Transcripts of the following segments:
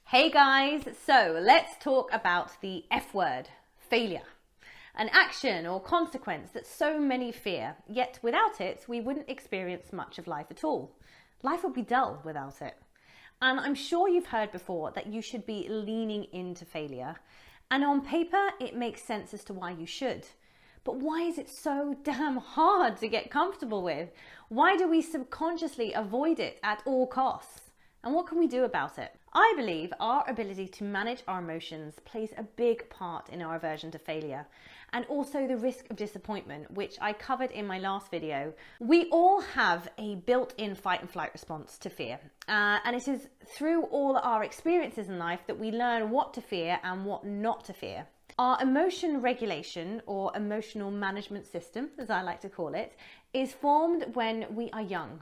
Hey guys, so let's talk about the F word, failure. An action or consequence that so many fear, yet without it, we wouldn't experience much of life at all. Life would be dull without it. And I'm sure you've heard before that you should be leaning into failure. And on paper, it makes sense as to why you should. But why is it so damn hard to get comfortable with? Why do we subconsciously avoid it at all costs? And what can we do about it? I believe our ability to manage our emotions plays a big part in our aversion to failure, and also the risk of disappointment, which I covered in my last video. We all have a built-in fight and flight response to fear, and it is through all our experiences in life that we learn what to fear and what not to fear. Our emotion regulation, or emotional management system, as I like to call it, is formed when we are young.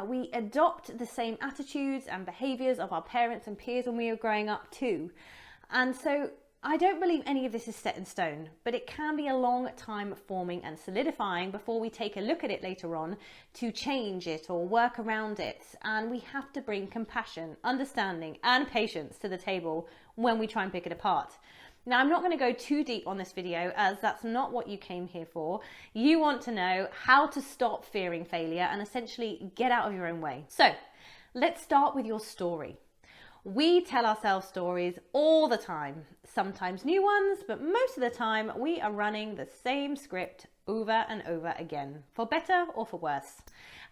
We adopt the same attitudes and behaviours of our parents and peers when we are growing up too. And so I don't believe any of this is set in stone, but it can be a long time forming and solidifying before we take a look at it later on to change it or work around it. And we have to bring compassion, understanding and patience to the table when we try and pick it apart. Now, I'm not going to go too deep on this video as that's not what you came here for. You want to know how to stop fearing failure and essentially get out of your own way. So let's start with your story. We tell ourselves stories all the time, sometimes new ones, but most of the time we are running the same script over and over again, for better or for worse.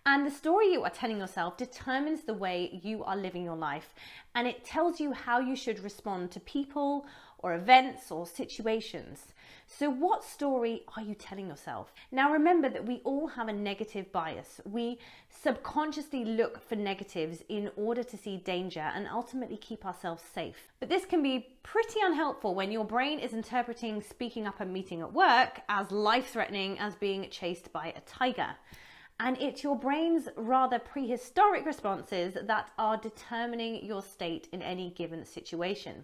And the story you are telling yourself determines the way you are living your life, and it tells you how you should respond to people or events or situations. So what story are you telling yourself? Now remember that we all have a negative bias. We subconsciously look for negatives in order to see danger and ultimately keep ourselves safe. But this can be pretty unhelpful when your brain is interpreting speaking up and meeting at work as life-threatening as being chased by a tiger. And it's your brain's rather prehistoric responses that are determining your state in any given situation.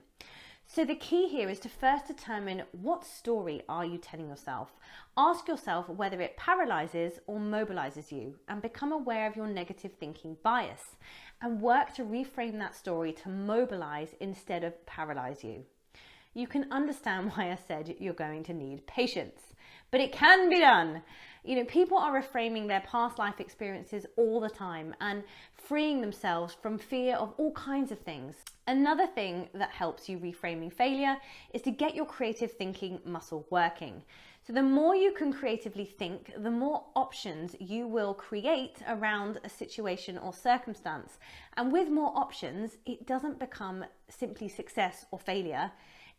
So the key here is to first determine what story are you telling yourself. Ask yourself whether it paralyzes or mobilizes you, and become aware of your negative thinking bias and work to reframe that story to mobilize instead of paralyze you. You can understand why I said you're going to need patience, but it can be done. You know, people are reframing their past life experiences all the time and freeing themselves from fear of all kinds of things. Another thing that helps you reframing failure is to get your creative thinking muscle working. So the more you can creatively think, the more options you will create around a situation or circumstance. And with more options, it doesn't become simply success or failure.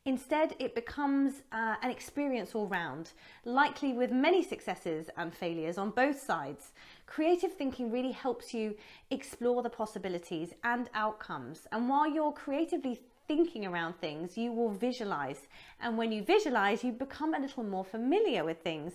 Instead, it becomes an experience all round, likely with many successes and failures on both sides. Creative thinking really helps you explore the possibilities and outcomes. And while you're creatively thinking around things, you will visualize. And when you visualize, you become a little more familiar with things.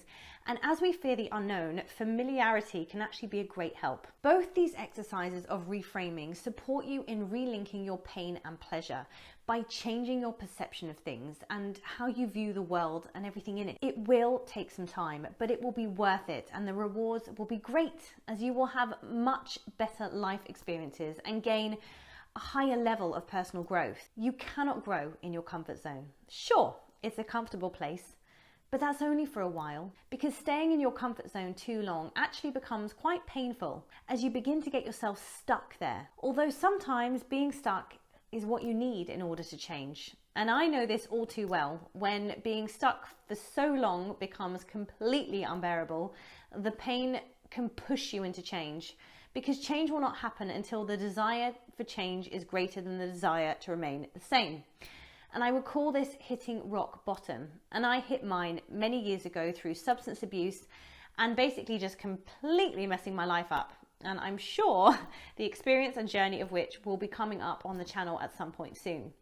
And as we fear the unknown, familiarity can actually be a great help. Both these exercises of reframing support you in relinking your pain and pleasure by changing your perception of things and how you view the world and everything in it. It will take some time, but it will be worth it, and the rewards will be great as you will have much better life experiences and gain a higher level of personal growth. You cannot grow in your comfort zone. Sure, it's a comfortable place, but that's only for a while, because staying in your comfort zone too long actually becomes quite painful as you begin to get yourself stuck there. Although sometimes being stuck is what you need in order to change. And I know this all too well. When being stuck for so long becomes completely unbearable, the pain can push you into change, because change will not happen until the desire for change is greater than the desire to remain the same. And I would call this hitting rock bottom. And I hit mine many years ago through substance abuse and basically just completely messing my life up. And I'm sure the experience and journey of which will be coming up on the channel at some point soon.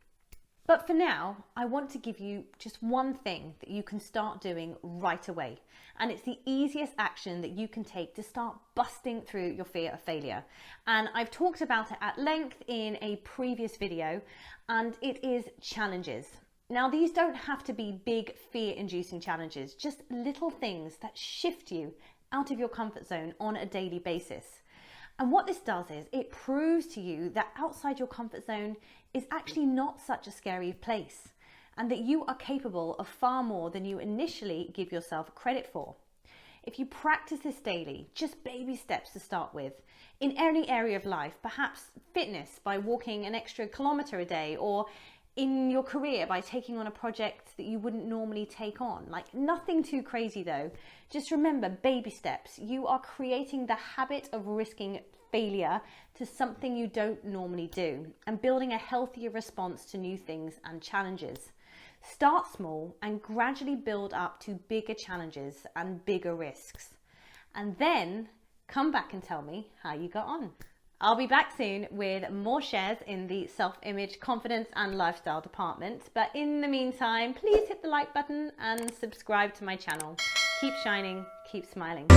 But for now, I want to give you just one thing that you can start doing right away. And it's the easiest action that you can take to start busting through your fear of failure. And I've talked about it at length in a previous video, and it is challenges. Now, these don't have to be big fear-inducing challenges, just little things that shift you out of your comfort zone on a daily basis. And what this does is it proves to you that outside your comfort zone is actually not such a scary place, and that you are capable of far more than you initially give yourself credit for. If you practice this daily, just baby steps to start with, in any area of life, perhaps fitness by walking an extra kilometre a day, or in your career by taking on a project that you wouldn't normally take on. Like, nothing too crazy though. Just remember, baby steps. You are creating the habit of risking failure to something you don't normally do, and building a healthier response to new things and challenges. Start small and gradually build up to bigger challenges and bigger risks. And then come back and tell me how you got on. I'll be back soon with more shares in the self-image, confidence and lifestyle department. But in the meantime, please hit the like button and subscribe to my channel. Keep shining, keep smiling.